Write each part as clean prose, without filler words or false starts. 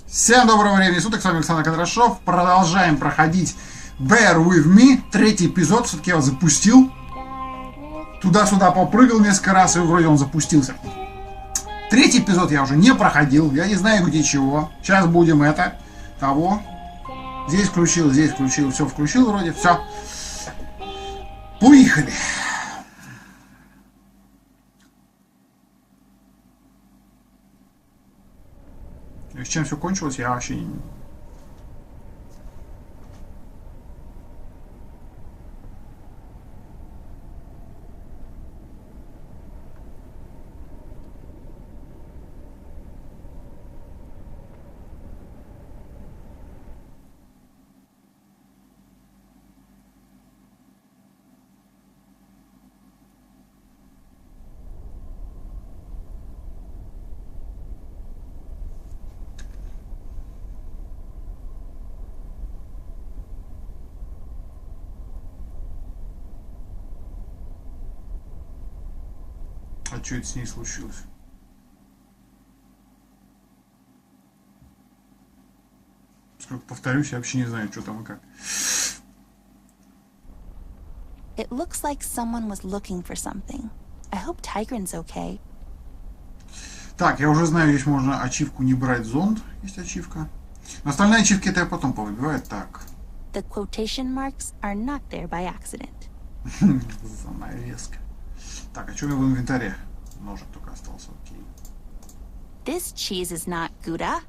Всем доброго времени суток, с вами Александр Кондрашов. Продолжаем проходить Bear With Me. Третий эпизод, все-таки я его запустил. Туда-сюда попрыгал несколько раз, и вроде он запустился. Третий эпизод я уже не проходил, я не знаю где чего. Сейчас будем того. Здесь включил, все включил вроде, все. Поехали. С чем все кончилось, я вообще не... А что это с ней случилось? Сколько повторюсь, я вообще не знаю, что там и как. It looks like someone was looking for something. I hope Tigrin's okay. Так, я уже знаю, здесь можно ачивку не брать зонт. Есть ачивка. Но остальные ачивки это я потом повыбиваю. Так. The quotation marks are not there by accident. Занавеска. Так, а что у меня в инвентаре? Ножик только остался, окей. This cheese is not Gouda.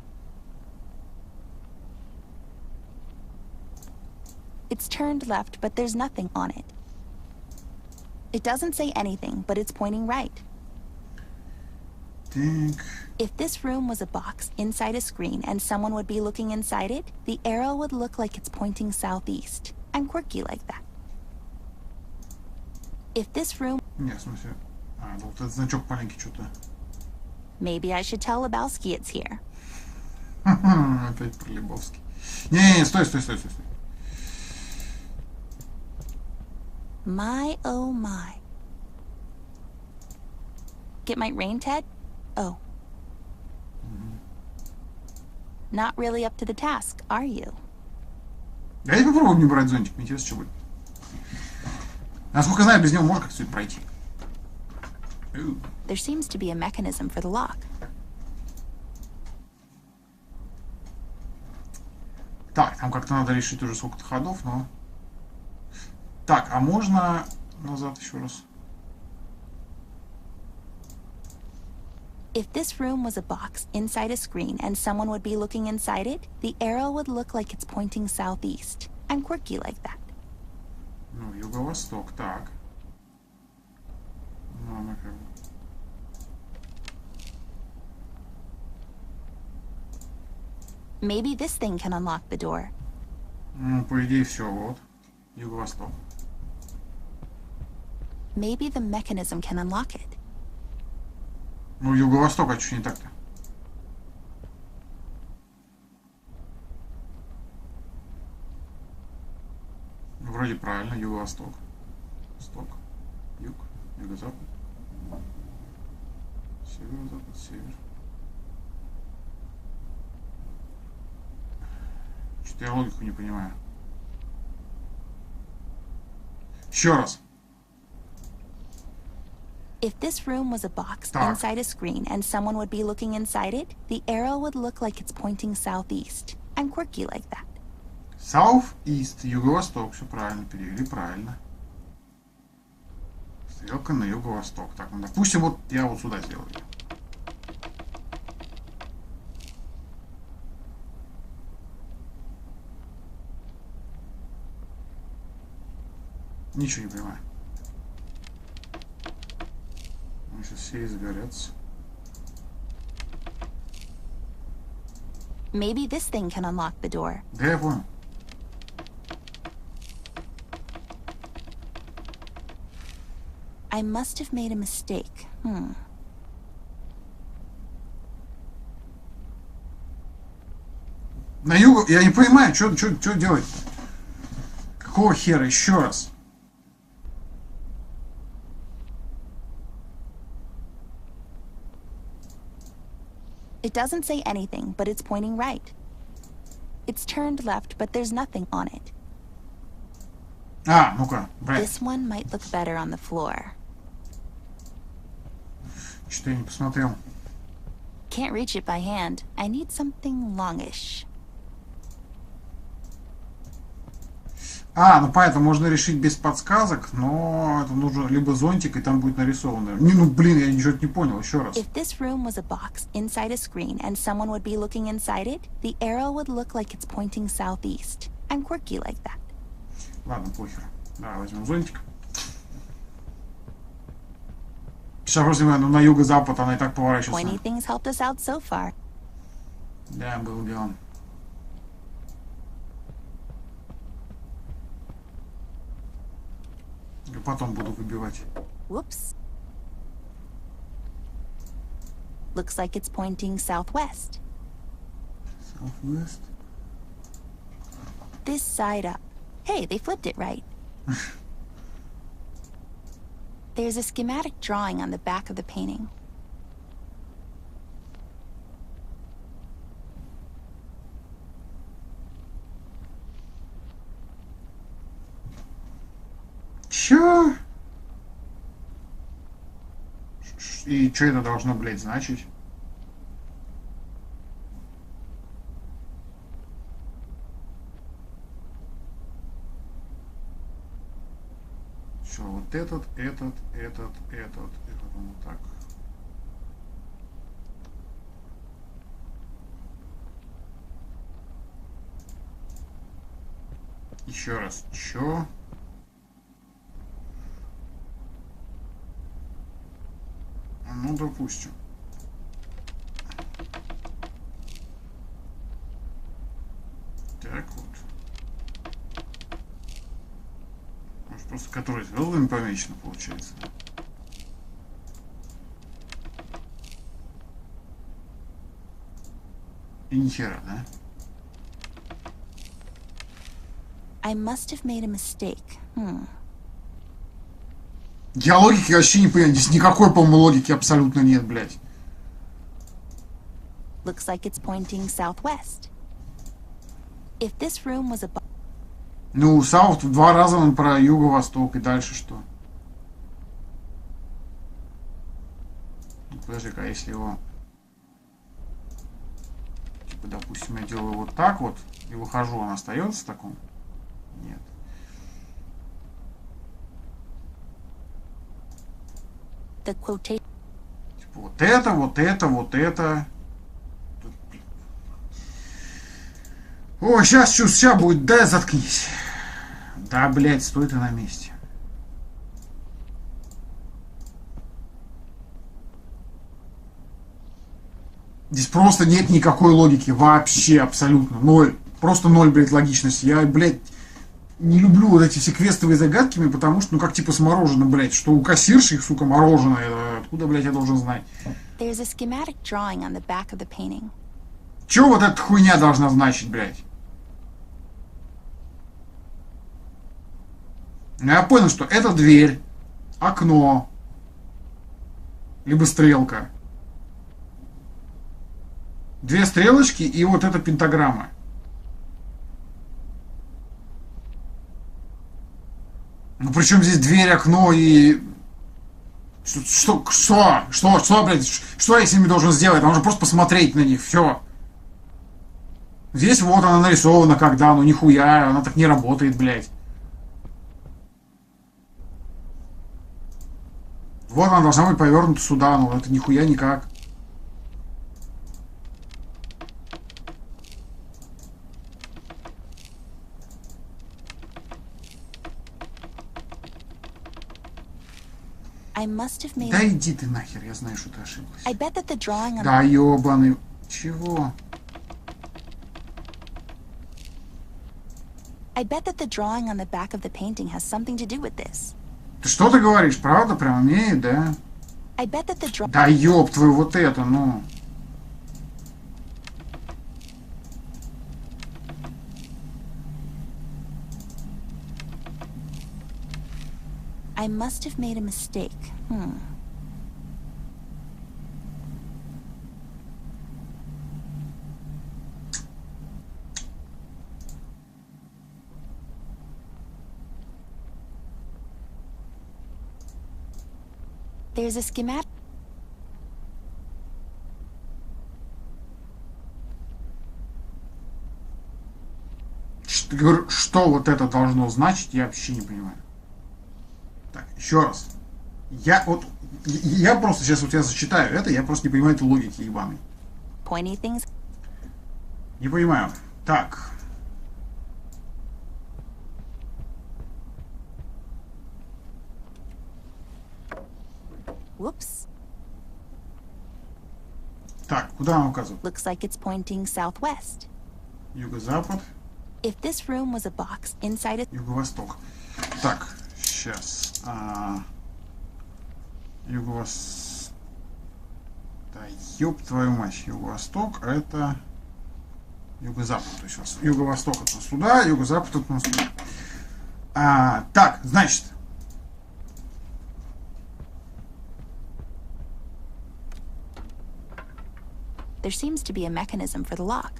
It's turned left, but there's nothing on it. It doesn't say anything, but it's pointing right. Так. If this room was a box inside a screen and someone would be looking inside it, the arrow would look like it's pointing southeast. I'm quirky like that. If this room... Нет, в смысле... А, вот этот значок маленький что-то. Maybe I should tell Lebowski it's here. Опять про Лебовский. Не, стой. My, oh my. Get my rain, Ted? Oh. Not really up to the task, are you? Давайте попробуем не брать зонтик, мне интересно, что будет. Насколько я знаю, без него можно как-то пройти. There seems to be a mechanism for the lock. Так, там как-то надо решить уже сколько-то ходов, но... Так, а можно назад еще раз? If this room was a box inside a screen and someone would be looking inside it, the arrow would look like it's pointing southeast. I'm quirky like that. Ну, юго-восток, так. Ну, она как бы... Maybe this thing can unlock the door. Ну, по идее, все, вот. Юго-восток. Maybe the mechanism can unlock it. Ну, юго-восток, а что не так-то? Вроде правильно, юго-восток. Восток, юг, юго-запад. Северо-запад, север. Что-то я логику не понимаю. Еще раз. If this room was a box Так. inside a screen and someone would be looking inside it, the arrow would look like it's pointing southeast. I'm quirky like that. South East, юго-восток, все правильно, перевели правильно. Стрелка на юго-восток. Так, ну допустим, вот я вот сюда сделаю. Ничего не понимаю. Ну, сейчас все изгорятся. Maybe this thing can unlock the door. Да я понял. I must have made a mistake. На югу, я не понимаю, что делать. Какого хера, еще раз? It doesn't say anything, but it's pointing right. It's turned left, but there's nothing on it. А, ну-ка, брать. This one might look better on the floor. Что я не посмотрел. Can't reach it by hand. I need something longish. А, ну поэтому можно решить без подсказок, но это нужно либо зонтик, и там будет нарисовано. Не, ну блин, я ничего не понял, еще раз. If this room was a box inside a screen and someone would be looking inside it, the arrow would look like it's pointing southeast. I'm quirky like that. Ладно, похер. Давай возьмем зонтик. Сейчас просто на юго-запад она и так поворачивается. Pointy things helped us out so far. Да, был делом. И потом буду выбивать. Whoops. Looks like it's pointing southwest. Southwest? This side up. Hey, they flipped it right. There's a schematic drawing on the back of the painting. Чё? И что это должно, блядь, значить? Все, вот этот, и потом вот так. Еще раз, чё? Ну, допустим. Так вот. Может, просто который звездами помечено, получается. И ни хера, да? I must have made a mistake. Я логики вообще не понимаю. Здесь никакой, по-моему, логики абсолютно нет, блядь. Looks like it's pointing southwest. If this room was a Ну, Саут в 2 раза он про юго-восток, и дальше что? Подожди-ка, если его... Типа, допустим, я делаю вот так вот, и выхожу, он остается в таком? Нет. the quotation. Типа, вот это, вот это, вот это. О, сейчас будет, да, заткнись. Да, блядь, стой ты на месте. Здесь просто нет никакой логики. Вообще, абсолютно. Ноль. Просто ноль, блядь, логичности. Я, блядь, не люблю вот эти все квестовые загадки, потому что, ну, как типа с мороженым, блядь, что у кассирши их, сука, мороженое. Откуда, блядь, я должен знать? There's a schematic drawing on the back of the painting. Чё вот эта хуйня должна значить, блядь? Ну, я понял, что это дверь, окно, либо стрелка. Две стрелочки и вот эта пентаграмма. Ну, причем здесь дверь, окно и... Что, блядь, что я с ними должен сделать? Нужно просто посмотреть на них, все. Здесь вот она нарисована, когда, ну нихуя, она так не работает, блядь. Вот она должна быть повернута сюда, но это нихуя никак. I must have made. Да иди ты нахер, я знаю, что ты ошиблась. I bet that the drawing on. Да ёбаный. Чего? I bet that the drawing on the back of the painting has something to do with this. Ты что ты говоришь? Правда? Прям имеет, да? I bet that the drawing. Да ёб твою вот это, ну. I must have made a mistake. There's a schematic. Что вот это должно значить, я вообще не понимаю. Так, еще раз. Я просто сейчас вот я зачитаю это, я просто не понимаю этой логики ебаной. Pointy things. Не понимаю. Так. Whoops. Так, куда она указывает? Looks like it's pointing southwest. Юго-запад. If this room was a box inside a... Юго-восток. Так, сейчас. Юго-восток. Да ёб твою мать. Юго-восток это юго-запад. То есть юго-восток это сюда, юго-запад это на сюда. Так, значит. There seems to be a mechanism for the lock.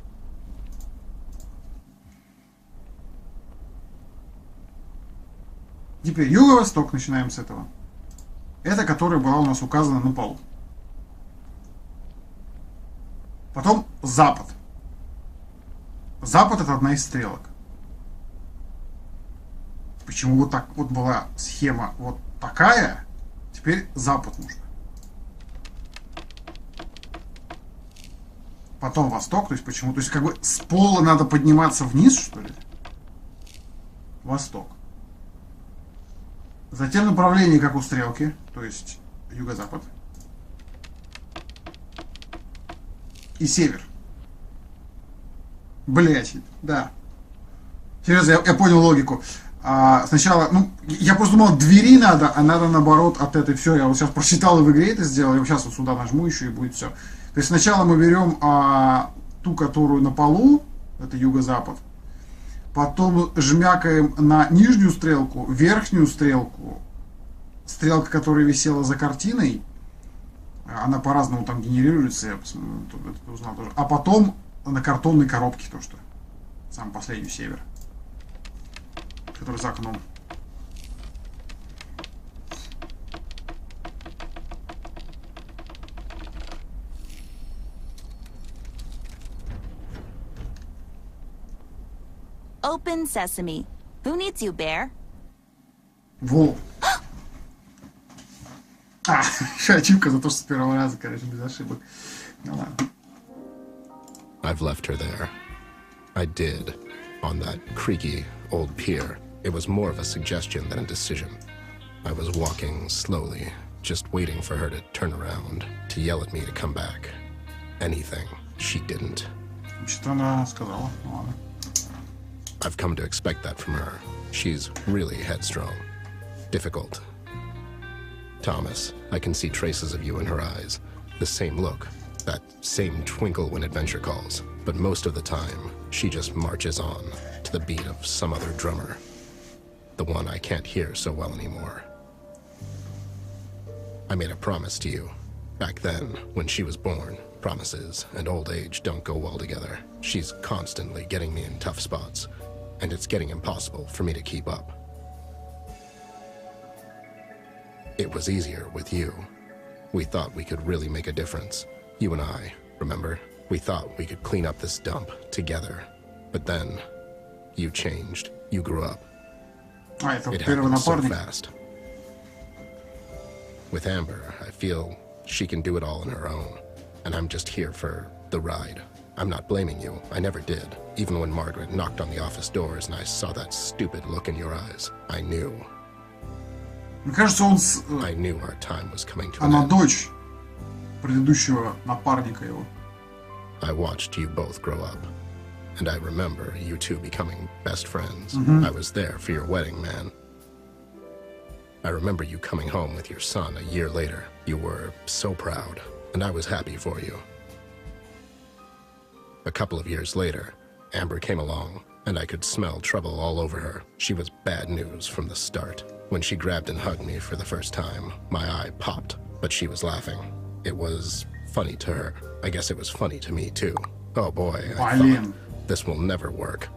Теперь юго-восток, начинаем с этого. Это, которая была у нас указана на полу. Потом запад. Запад это одна из стрелок. Почему вот так вот была схема вот такая, теперь запад нужно. Потом восток, то есть почему? То есть как бы с пола надо подниматься вниз, что ли? Восток. Затем направление, как у стрелки, то есть юго-запад. И север. Блять, да. Серьезно, я понял логику. Сначала, я просто думал, двери надо, а надо наоборот от этой. Все, я вот сейчас прочитал и в игре это сделал. Я вот сейчас вот сюда нажму еще и будет все. То есть сначала мы берем ту, которую на полу, это юго-запад. Потом жмякаем на нижнюю стрелку, верхнюю стрелку. Стрелка, которая висела за картиной, она по-разному там генерируется, я это узнал тоже. А потом на картонной коробке то, что самый последний север, который за окном. Open sesame. Who needs you, bear? Во. Ачивка за то, что с первого раза, короче, без ошибок. Ну ладно. I've left her there. I did. On that creaky old pier. It was more of a suggestion than a decision. I was walking slowly, just waiting for her to turn around, to yell at me to come back. Anything. She didn't. Что она сказала? Ну ладно. I've come to expect that from her. She's really headstrong. Difficult. Thomas, I can see traces of you in her eyes. The same look. That same twinkle when adventure calls. But most of the time, she just marches on to the beat of some other drummer. The one I can't hear so well anymore. I made a promise to you. Back then, when she was born, promises and old age don't go well together. She's constantly getting me in tough spots. And it's getting impossible for me to keep up. It was easier with you. We thought we could really make a difference. You and I, remember? We thought we could clean up this dump together. But then, you changed. You grew up. Это It первый happened so напарник. fast. With Amber, I feel she can do it all on her own. And I'm just here for the ride. I'm not blaming you. I never did. Even when Margaret knocked on the office doors and I saw that stupid look in your eyes, I knew. Мне кажется, он I knew our time was coming to an она end. дочь предыдущего напарника его. I watched you both grow up. And I remember you two becoming best friends. I was there for your wedding, man. I remember you coming home with your son a year later. You were so proud, and I was happy for you. A couple of years later, Amber came along, and I could smell trouble all over her. She was bad news from the start. When she grabbed and hugged me for the first time, my eye popped, but she was laughing. It was funny to her. I guess it was funny to me, too. Oh boy, I Блин. thought, this will never work.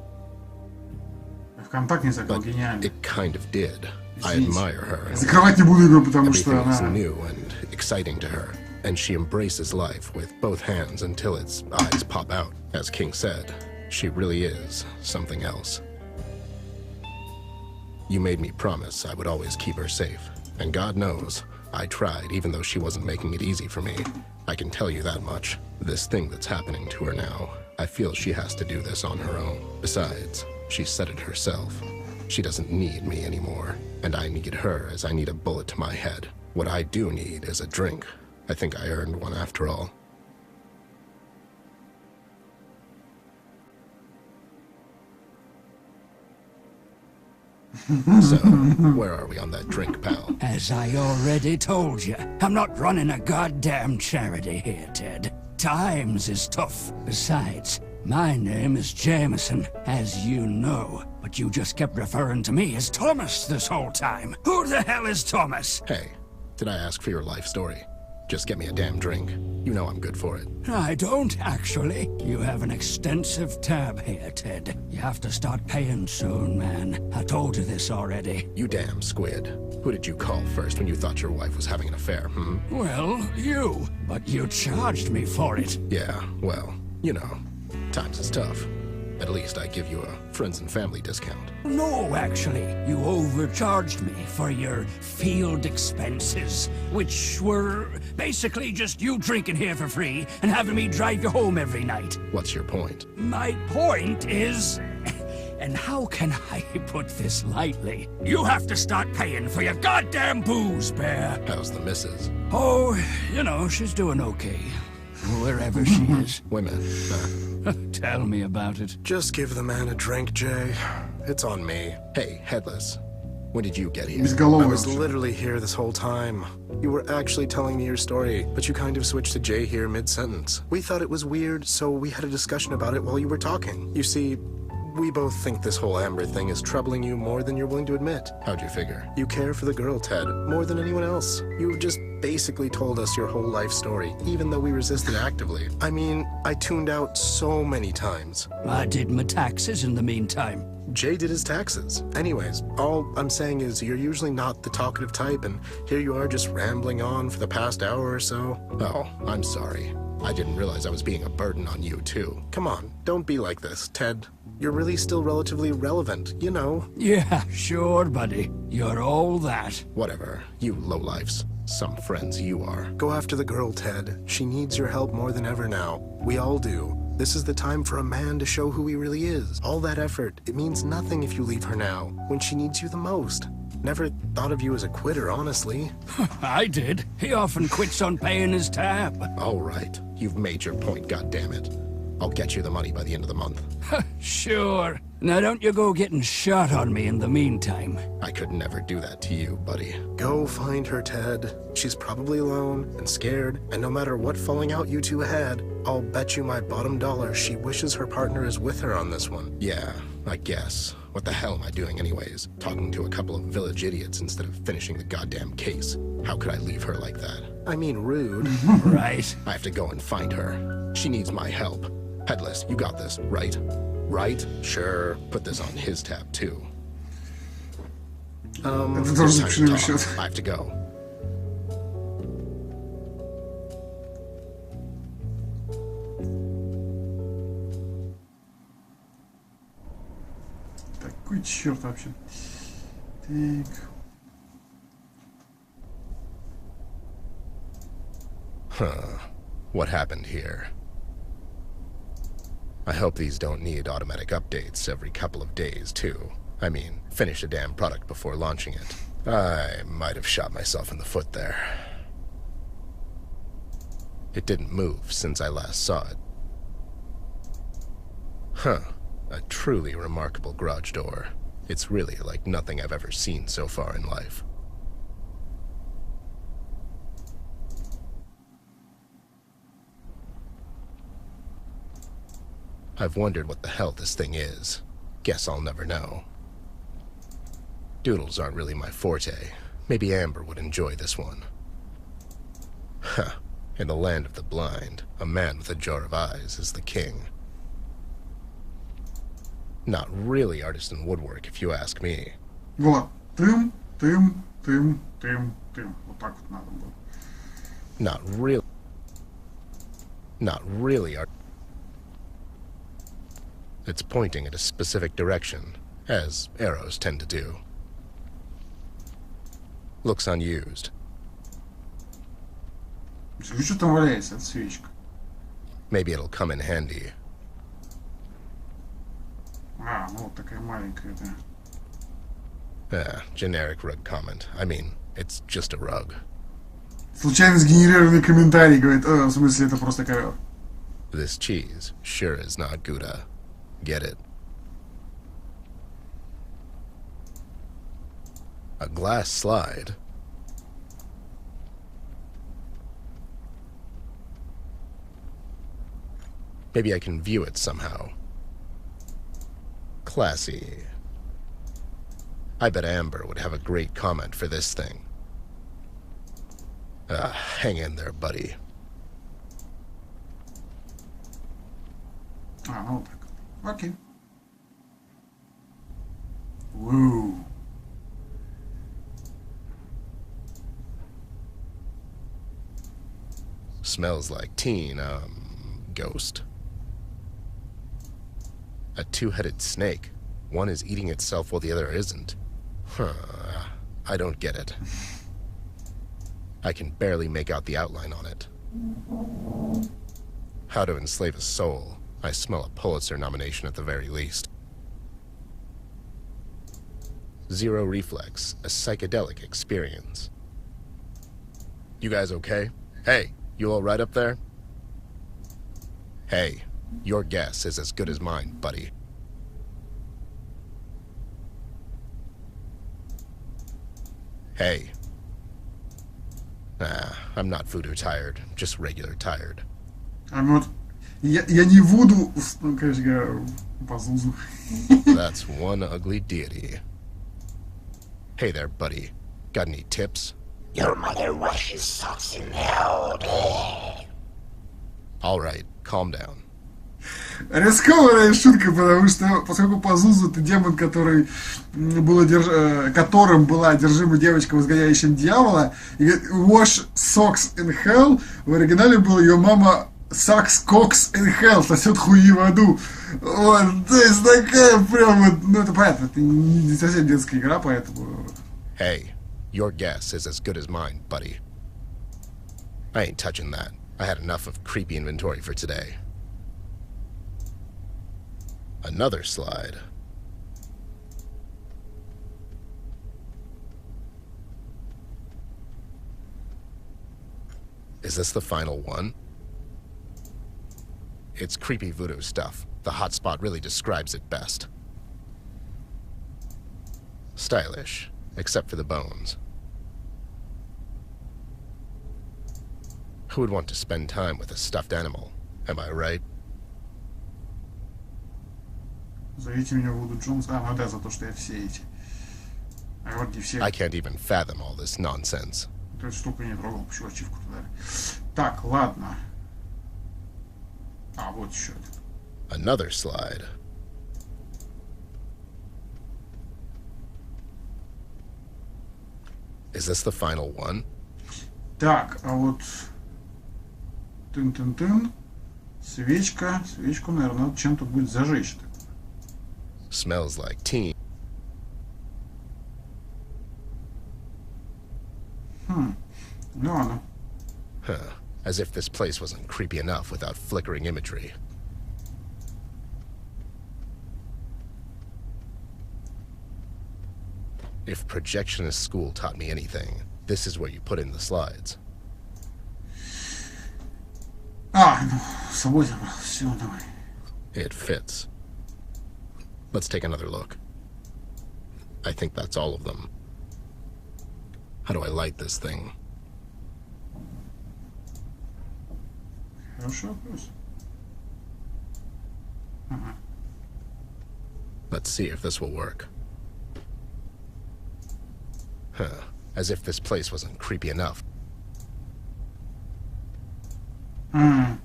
ВКонтакте не закрыл, But гениально. it kind of did. I Извините. admire her. Я закрывать не буду игру, потому что Everything is она new and exciting to her, and she embraces life with both hands until its eyes pop out. As King said, she really is something else. You made me promise I would always keep her safe, and God knows, I tried even though she wasn't making it easy for me. I can tell you that much. This thing that's happening to her now, I feel she has to do this on her own. Besides, she said it herself. She doesn't need me anymore, and I need her as I need a bullet to my head. What I do need is a drink. I think I earned one after all. So, where are we on that drink, pal? As I already told you, I'm not running a goddamn charity here, Ted. Times is tough. Besides, my name is Jameson, as you know. But you just kept referring to me as Thomas this whole time. Who the hell is Thomas? Hey, did I ask for your life story? Just get me a damn drink. You know I'm good for it. I don't, actually. You have an extensive tab here, Ted. You have to start paying soon, man. I told you this already. You damn squid. Who did you call first when you thought your wife was having an affair, hmm? Well, you. But you charged me for it. Yeah, well, you know, times is tough. At least I give you a friends and family discount. No, actually. You overcharged me for your field expenses, which were basically just you drinking here for free and having me drive you home every night. What's your point? My point is... And how can I put this lightly? You have to start paying for your goddamn booze, Bear. How's the missus? Oh, you know, she's doing okay. Wherever she is. Women, Tell me about it. Just give the man a drink, Jay. It's on me. Hey, Headless. When did you get here? Безголовый I was вообще. literally here this whole time. You were actually telling me your story, but you kind of switched to Jay here mid-sentence. We thought it was weird, so we had a discussion about it while you were talking. You see, we both think this whole Amber thing is troubling you more than you're willing to admit. How'd you figure? You care for the girl, Ted, more than anyone else. You just basically told us your whole life story, even though we resisted actively. I mean, I tuned out so many times. I did my taxes in the meantime. Jay did his taxes. Anyways, all I'm saying is you're usually not the talkative type, and here you are just rambling on for the past hour or so. Oh, I'm sorry. I didn't realize I was being a burden on you, too. Come on, don't be like this, Ted. You're really still relatively relevant, you know. Yeah, sure, buddy. You're all that. Whatever, you lowlifes. Some friends you are. Go after the girl, Ted. She needs your help more than ever now. We all do. This is the time for a man to show who he really is. All that effort, it means nothing if you leave her now, when she needs you the most. Never thought of you as a quitter, honestly. I did. He often quits on paying his tab. All right, you've made your point, goddammit. I'll get you the money by the end of the month. Sure. Now don't you go getting shot on me in the meantime. I could never do that to you, buddy. Go find her, Ted. She's probably alone and scared, and no matter what falling out you two had, I'll bet you my bottom dollar she wishes her partner is with her on this one. Yeah, I guess. What the hell am I doing anyways? Talking to a couple of village idiots instead of finishing the goddamn case. How could I leave her like that? I mean, rude. Right. I have to go and find her. She needs my help. Headless, you got this, right? Right? Sure. Put this on his tab, too. Это тоже It's за time to плюшевый talk. счет. I have to go. Такой черт вообще. Так. What happened here? I hope these don't need automatic updates every couple of days, too. I mean, finish a damn product before launching it. I might have shot myself in the foot there. It didn't move since I last saw it. Huh. A truly remarkable garage door. It's really like nothing I've ever seen so far in life. I've wondered what the hell this thing is. Guess I'll never know. Doodles aren't really my forte. Maybe Amber would enjoy this one. Huh. In the land of the blind, a man with a jar of eyes is the king. Not really artisan woodwork, if you ask me. Вот. Тым, тым, тым, тым, тым. Вот так вот надо было. Not real. Not really. It's pointing in a specific direction, as arrows tend to do. Looks unused. Что там валяется, эта свечка? Maybe it'll come in handy. А, ну вот такая маленькая, да. Generic rug comment. I mean, it's just a rug. Случайно сгенерированный комментарий, говорит, в смысле, это просто ковер. This cheese sure is not Gouda. Get it? A glass slide. Maybe I can view it somehow. Classy. I bet Amber would have a great comment for this thing. Hang in there, buddy. А, ну вот так. Окей. Ууу. Smells like teen, ghost. A two-headed snake. One is eating itself while the other isn't. Huh. I don't get it. I can barely make out the outline on it. How to enslave a soul. I smell a Pulitzer nomination at the very least. Zero reflex, a psychedelic experience. You guys okay? Hey, you all right up there? Hey, your guess is as good as mine, buddy. Hey. I'm not voodoo tired, just regular tired. А вот я не вуду, ну, конечно говоря, Пазузу. That's one ugly deity. Hey there, buddy. Got any tips? Your mother washes socks in hell. All right, calm down. Рискованная шутка, потому что, поскольку Пазузу это демон, которым была одержима девочка, возгоняющая дьявола, и говорит, wash socks in hell, в оригинале было ее мама sucks cocks in hell, сосет хуи в аду. Вот, то есть такая прям вот, ну это понятно, это не совсем детская игра, поэтому... Hey, your guess is as good as mine, buddy. I ain't touching that. I had enough of creepy inventory for today. Another slide. Is this the final one? It's creepy voodoo stuff. The hotspot really describes it best. Stylish, except for the bones. Who would want to spend time with a stuffed animal? Am I right? Зовите меня Вуду Джонс. А, ну да, за то, что я все эти. А вот не все. I can't even fathom all this nonsense. Эту штуку не трогал, почему ачивку туда. Так, ладно. А, вот еще один. Another slide. Is this the final one? Так, а вот... Тын-тын-тын. Свечка. Свечку, наверное, надо чем-то будет зажечь. Smells like teen. Ну ладно. Huh. As if this place wasn't creepy enough without flickering imagery. If projectionist school taught me anything, this is where you put in the slides. А, ну, с собой забрал. Все, давай. It fits. Let's take another look. I think that's all of them. How do I light this thing? Хороший вопрос. Ага. Let's see if this will work. Huh. As if this place wasn't creepy enough. A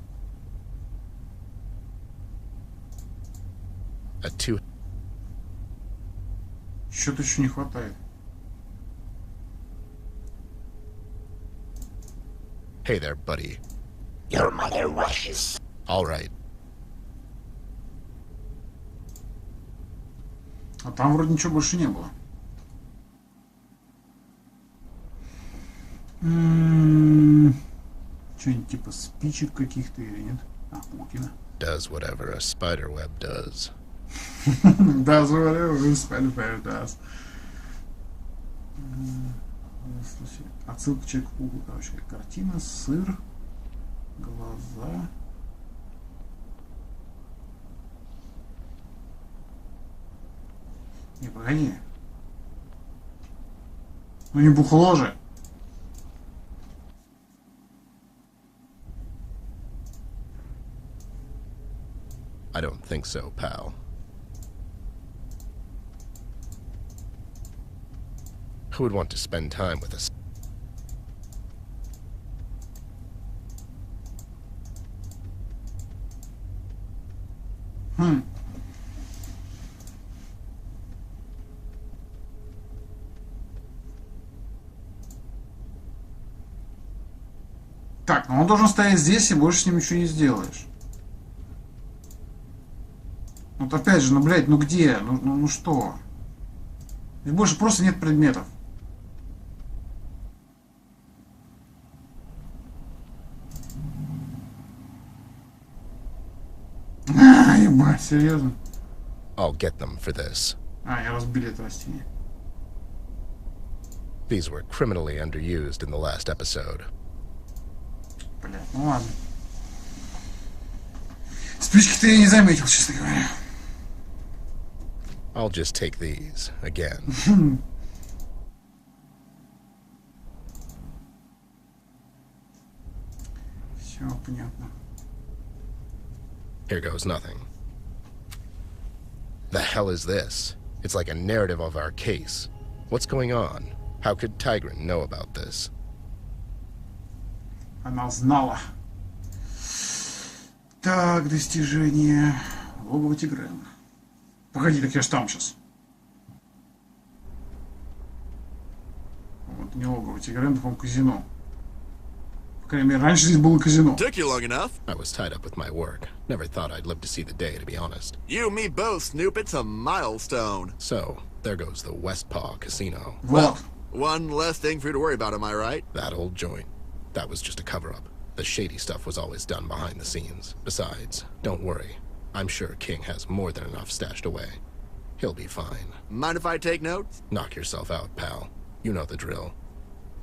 two... Что-то еще не хватает. Hey there, buddy. Your mother washes. All right. А там вроде ничего больше не было. Что-нибудь типа спичек каких-то или нет? А, Пукина. Does whatever a spider web does. Does whatever a spider web does. Отсылка к Человеку-пауку, короче, картина, сыр, глаза. Не, погоди. Ну не бухло же. I don't think so, pal. Who would want to spend time with us? Так, ну он должен стоять здесь, и больше с ним ничего не сделаешь. Вот опять же, ну, блядь, ну где? Ну что? Здесь больше просто нет предметов. Ебать, серьезно? I'll get them for this. Я разбили это растение. These were criminally underused in the last episode. Блядь, ну ладно. Спички-то я не заметил, честно говоря. I'll just take these again. Все понятно. Here goes nothing. The hell is this? It's like a narrative of our case. What's going on? How could Tigran know about this? Она знала. Так, достижение. Логово Тигрена. Погоди, так я ж там сейчас. Вот не логово Тигрена, по-моему, казино. По крайней мере, раньше здесь было казино. Took you long enough. I was tied up with my work. Never thought I'd live to see the day, to be honest. You and me both, Snoop. It's a milestone. So, there goes the Westpaw Casino. Вот. One less thing for you to worry about, am I right? That old joint. That was just a cover-up. The shady stuff was always done behind the scenes. Besides, don't worry. I'm sure King has more than enough stashed away. He'll be fine. Mind if I take notes? Knock yourself out, pal. You know the drill.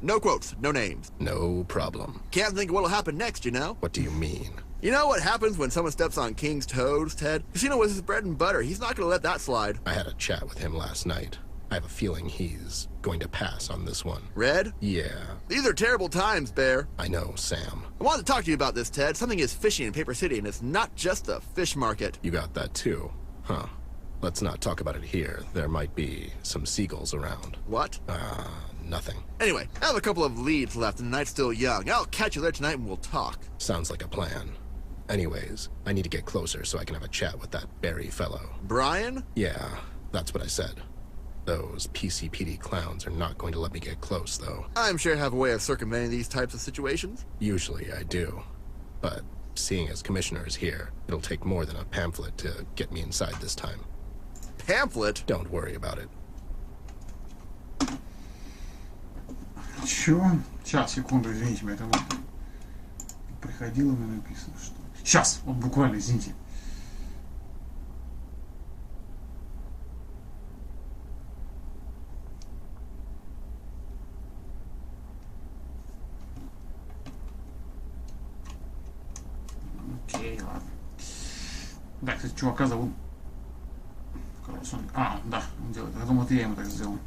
No quotes, no names. No problem. Can't think of what'll happen next, you know? What do you mean? You know what happens when someone steps on King's toes, Ted? Casino was his bread and butter. He's not gonna let that slide. I had a chat with him last night. I have a feeling he's going to pass on this one. Red? Yeah, These are terrible times, Bear. I know, Sam. I wanted to talk to you about this, Ted. Something is fishy in Paper City, and it's not just a fish market. You got that too, huh? Let's not talk about it here. There might be some seagulls around. What? Nothing. Anyway, I have a couple of leads left, and the night's still young. I'll catch you there tonight, and we'll talk. Sounds like a plan. Anyways, I need to get closer so I can have a chat with that Barry fellow. Brian? Yeah, that's what I said. Those PCPD clowns are not going to let me get close, though. I'm sure I have a way of circumventing these types of situations. Usually I do. But seeing as Commissioner is here, it'll take more than a pamphlet to get me inside this time. Pamphlet? Don't worry about it. Чё? Сейчас, секунду, извините, меня там вот приходило, мне написано, что... Сейчас, вот буквально, извините. Окей, ладно. Да, кстати, чувака зовут... да, он делает. Я думал, это я ему так сделал.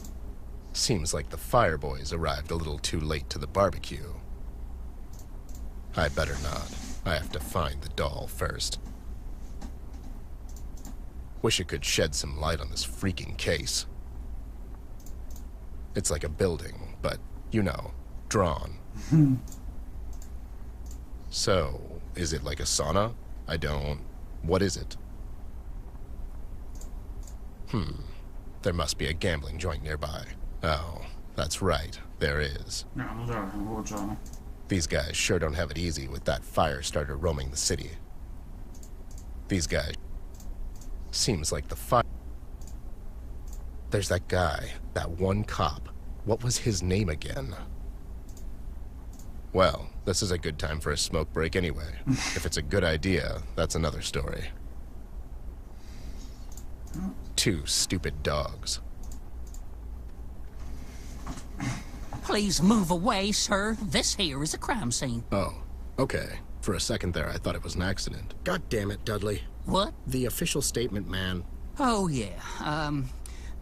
Seems like the fire boys arrived a little too late to the barbecue. I better not. I have to find the doll first. Wish it could shed some light on this freaking case. It's like a building, but, you know, drawn. So, is it like a sauna? What is it? There must be a gambling joint nearby. Oh, that's right, there is. Ну да, вот же оно. These guys sure don't have it easy with that fire starter roaming the city. These guys... Seems like the fire... There's that guy, that one cop. What was his name again? Well, this is a good time for a smoke break anyway. If it's a good idea, that's another story. 2 stupid dogs. Please move away, sir. This here is a crime scene. Oh, okay. For a second there, I thought it was an accident. God damn it, Dudley. What? The official statement, man. Oh, yeah.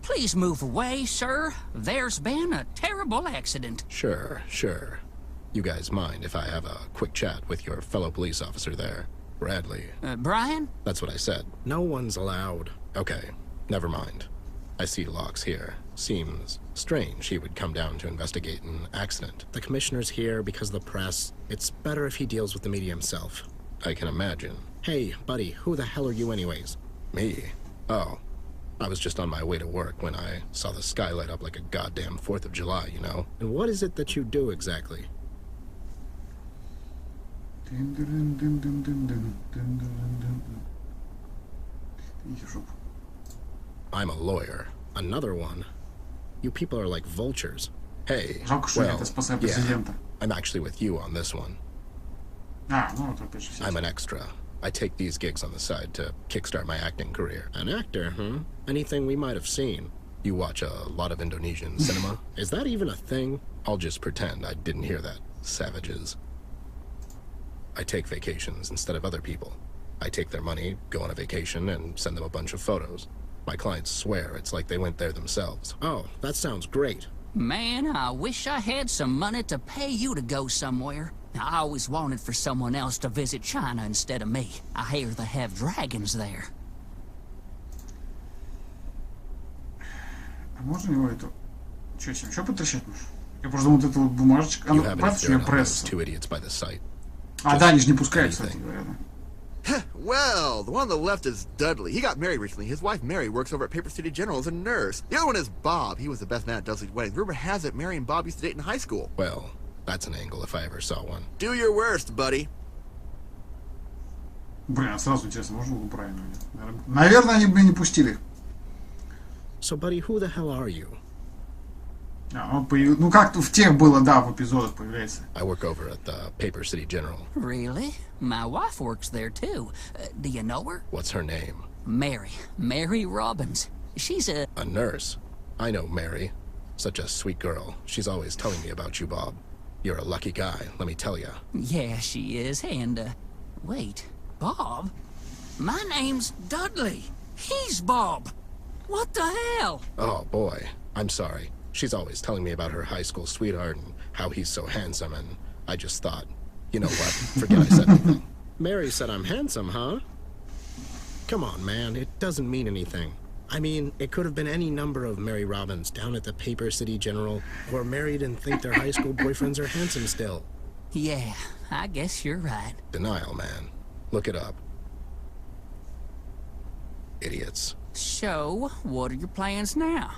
Please move away, sir. There's been a terrible accident. Sure, sure. You guys mind if I have a quick chat with your fellow police officer there, Bradley? Brian? That's what I said. No one's allowed. Okay, never mind. I see Locke's here. Seems strange he would come down to investigate an accident. The commissioner's here because of the press. It's better if he deals with the media himself. I can imagine. Hey, buddy, who the hell are you anyways? Me? Oh, I was just on my way to work when I saw the sky light up like a goddamn 4th of July, you know? And what is it that you do exactly? I'm a lawyer. Another one? You people are like vultures. Hey, Жалко, что well, это спасает yeah, президента. I'm actually with you on this one. Ну это опять же все. I'm an extra. I take these gigs on the side to kickstart my acting career. An actor, huh? Anything we might have seen. You watch a lot of Indonesian cinema? Is that even a thing? I'll just pretend I didn't hear that. Savages. I take vacations instead of other people. I take their money, go on a vacation, and send them a bunch of photos. My clients swear it's like they went there themselves. Oh, that sounds great. Man, I wish I had some money to pay you to go somewhere. I always wanted for someone else to visit China instead of me. I hear they have dragons there. А можно его эту... Че, себе еще потрещать можешь? Я просто думал, вот эта вот бумажечка... А ну, You have it правда, if что я you're on those пресса? 2 idiots by the site. А, да, они же не пускают, кстати anything. говоря, да. Well, the one on the left is Dudley. He got married recently. His wife Mary works over at Paper City General as a nurse. The other one is Bob. He was the best man at Dudley's wedding. Rumor has it Mary and Bob used to date in high school. Well, that's an angle if I ever saw one. Do your worst, buddy. Блин, а сразу интересно, можно было правильно? Наверное, они бы не пустили. So, buddy, who the hell are you? Ну, как в тех было, да, в эпизодах появляется. I work over at the Paper City General. Really? My wife works there too. Do you know her? What's her name? Mary Robbins. She's a... A nurse. I know Mary. Such a sweet girl. She's always telling me about you, Bob. You're a lucky guy, let me tell ya. Yeah, she is. And, wait, Bob? My name's Dudley. He's Bob. What the hell? Oh, boy. I'm sorry. She's always telling me about her high school sweetheart and how he's so handsome, and I just thought, you know what, forget I said anything. Mary said I'm handsome, huh? Come on, man, it doesn't mean anything. I mean, it could have been any number of Mary Robbins down at the Paper City General who are married and think their high school boyfriends are handsome still. Yeah, I guess you're right. Denial, man. Look it up. Idiots. So, what are your plans now?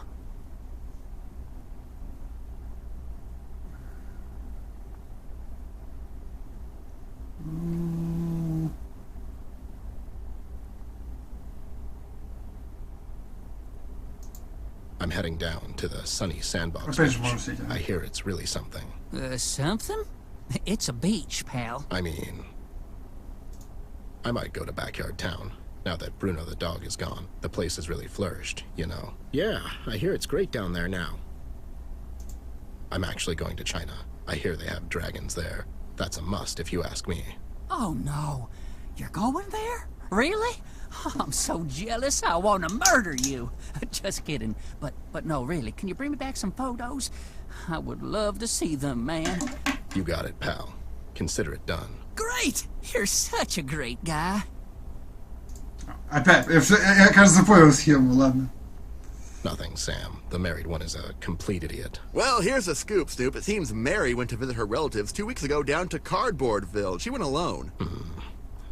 I'm heading down to the sunny sandbox Опять же, beach. можно все эти... I hear it's really something. Something? It's a beach, pal. I mean, I might go to Backyard Town. Now that Bruno the dog is gone, the place has really flourished, you know. Yeah, I hear it's great down there now. I'm actually going to China. I hear they have dragons there. That's a must if you ask me. Oh no, you're going there? Really? I'm so jealous I want to murder you. Just kidding. But no, really, can you bring me back some photos? I would love to see them, man. You got it, pal. Consider it done. Great! You're such a great guy. Опять, я, кажется, понял схему, ладно. Nothing, Sam. The married one is a complete idiot. Well, here's a scoop, Snoop. It seems Mary went to visit her relatives 2 weeks ago down to Cardboardville. She went alone.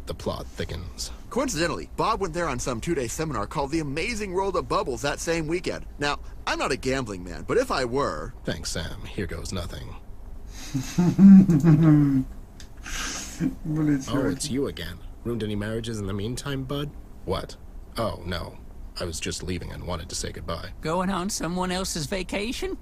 The plot thickens. Coincidentally, Bob went there on some 2-day seminar called The Amazing World of Bubbles that same weekend. Now, I'm not a gambling man, but if I were... Thanks, Sam. Here goes nothing. Блять, Oh, it's you again. Ruined any marriages in the meantime, bud? What? Oh, no. I was just leaving and wanted to say goodbye. Going on someone else's vacation?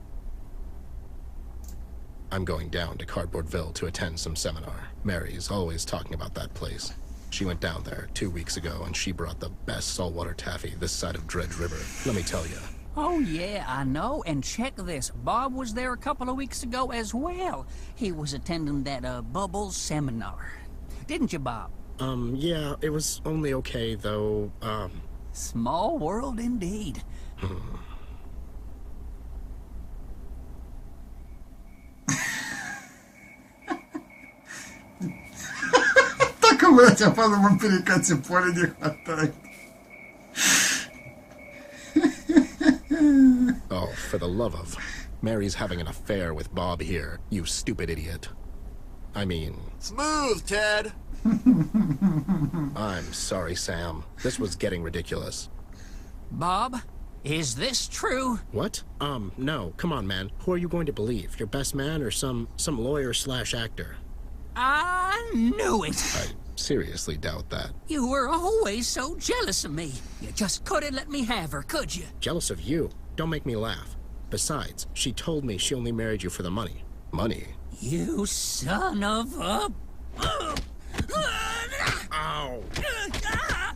I'm going down to Cardboardville to attend some seminar. Mary's always talking about that place. She went down there 2 weeks ago and she brought the best saltwater taffy this side of Dredge River. Let me tell you. Oh, yeah, I know. And check this. Bob was there a couple of weeks ago as well. He was attending that, Bubbles seminar. Didn't you, Bob? Yeah, it was only okay, though, Small world indeed. Так, блять, а потом перекате поля не хватает. Oh, for the love of... Mary's having an affair with Bob here, you stupid idiot. I mean... Smooth, Ted. I'm sorry, Sam. This was getting ridiculous. Bob, is this true? what? No. Come on, man. Who are you going to believe? Your best man or some lawyer/actor? I knew it. I seriously doubt that. You were always so jealous of me. You just couldn't let me have her, could you? Jealous of you? Don't make me laugh. Besides, she told me she only married you for the money. Money? You son of a... Ow! Take that!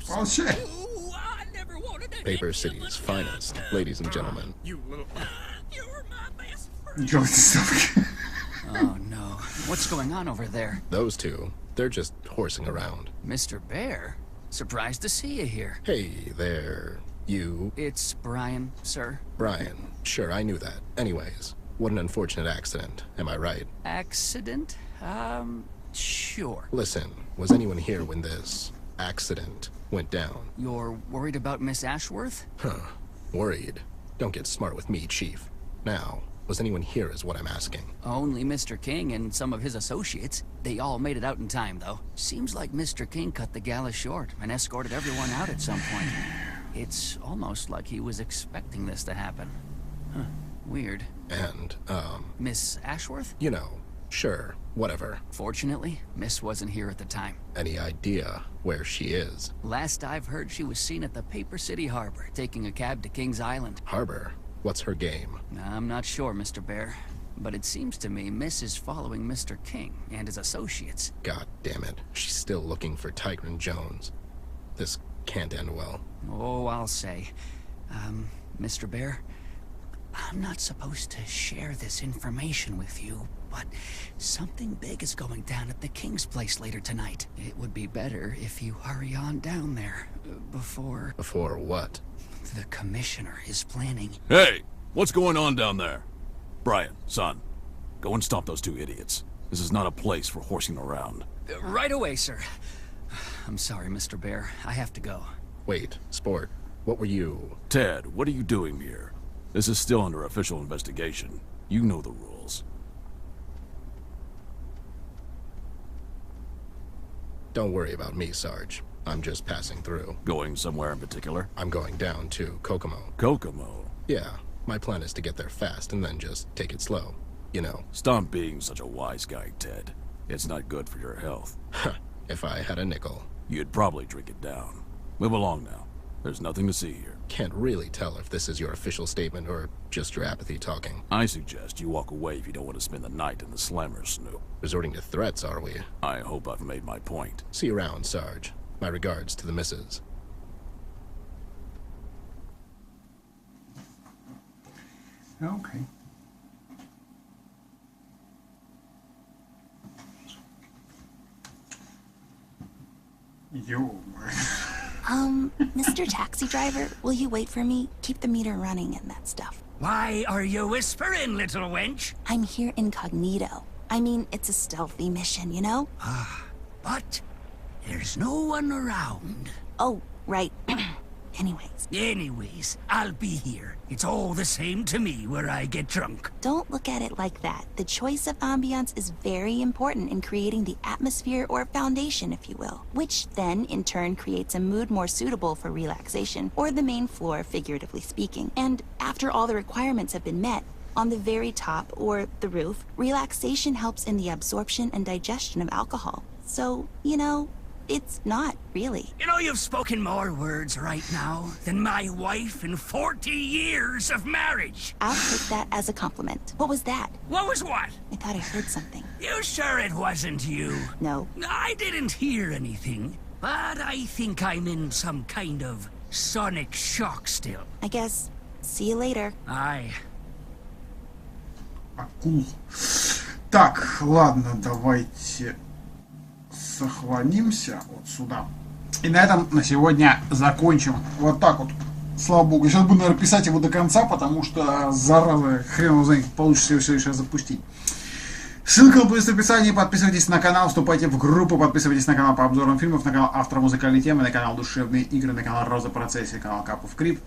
Молчи. I never wanted to Paper City's finest, ladies and gentlemen. You little... You were my best friend. Делайте ставки. Oh no. What's going on over there? Those two, they're just horsing around. Mr. Bear? Surprised to see you here. Hey there, you... It's Brian, sir. Brian. Sure, I knew that. Anyways, what an unfortunate accident, am I right? Accident? Sure. Listen, was anyone here when this accident went down? You're worried about Miss Ashworth? Huh. Worried? Don't get smart with me, Chief. Now, was anyone here is what I'm asking. Only Mr. King and some of his associates. They all made it out in time, though. Seems like Mr. King cut the gala short and escorted everyone out at some point. It's almost like he was expecting this to happen. Huh. Weird. And, Miss Ashworth? you know, sure, whatever. Fortunately, Miss wasn't here at the time. Any idea where she is? Last I've heard, she was seen at the Paper City Harbor, taking a cab to Kings Island. Harbor? What's her game? I'm not sure, Mr. Bear. But it seems to me Miss is following Mr. King and his associates. God damn it. She's still looking for Tigran Jones. This can't end well. Oh, I'll say. Mr. Bear, I'm not supposed to share this information with you, but something big is going down at the King's place later tonight. It would be better if you hurry on down there before Before what? the commissioner is planning. Hey, what's going on down there? Brian, son, go and stop those two idiots. This is not a place for horsing around. Right away, sir. I'm sorry, Mr. Bear. I have to go. Wait, Sport, what were you... Ted, what are you doing here? This is still under official investigation. You know the rules. Don't worry about me, Sarge. I'm just passing through. Going somewhere in particular? I'm going down to Kokomo. Kokomo. Yeah, my plan is to get there fast and then just take it slow. You know. Stop being such a wise guy, Ted. It's not good for your health. If I had a nickel. You'd probably drink it down. Move along now. There's nothing to see here. Can't really tell if this is your official statement or just your apathy talking. I suggest you walk away if you don't want to spend the night in the slammer snoop. Resorting to threats, are we? I hope I've made my point. See you around, Sarge. My regards to the missus. Okay. Yo. Mr. Taxi Driver, will you wait for me? Keep the meter running and that stuff. Why are you whispering, little wench? I'm here incognito. I mean, it's a stealthy mission, you know? But there's no one around. Oh, right. Anyways, I'll be here. It's all the same to me where I get drunk. Don't look at it like that. The choice of ambiance is very important in creating the atmosphere or foundation, if you will, which then, in turn, creates a mood more suitable for relaxation, or the main floor, figuratively speaking. And after all the requirements have been met, On the very top, or the roof, relaxation helps in the absorption and digestion of alcohol. So, you know, it's not really. You know, you've spoken more words right now than my wife in 40 years of marriage. I'll take that as a compliment. What was that? What was what? I thought I heard something. You sure it wasn't you? No. I didn't hear anything, but I think I'm in some kind of sonic shock still. I guess, see you later. Aye. Акул. Так, ладно, давайте сохранимся вот сюда. И на этом на сегодня закончим. Вот так вот. Слава богу. Я сейчас буду, наверное, писать его до конца, потому что, зараза, хрен его знает, получится все сейчас запустить. Ссылка будет в описании. Подписывайтесь на канал, вступайте в группу, подписывайтесь на канал по обзорам фильмов, на канал автора музыкальной темы, на канал Душевные игры, на канал Роза Процессе, на канал Капов Крип.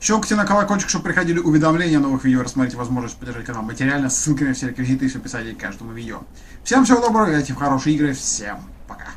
Щелкайте на колокольчик, чтобы приходили уведомления о новых видео. Рассмотрите возможность поддержать канал материально. Ссылки на все реквизиты и все описание к каждому видео. Всем всего доброго, играйте в хорошие игры. Всем пока.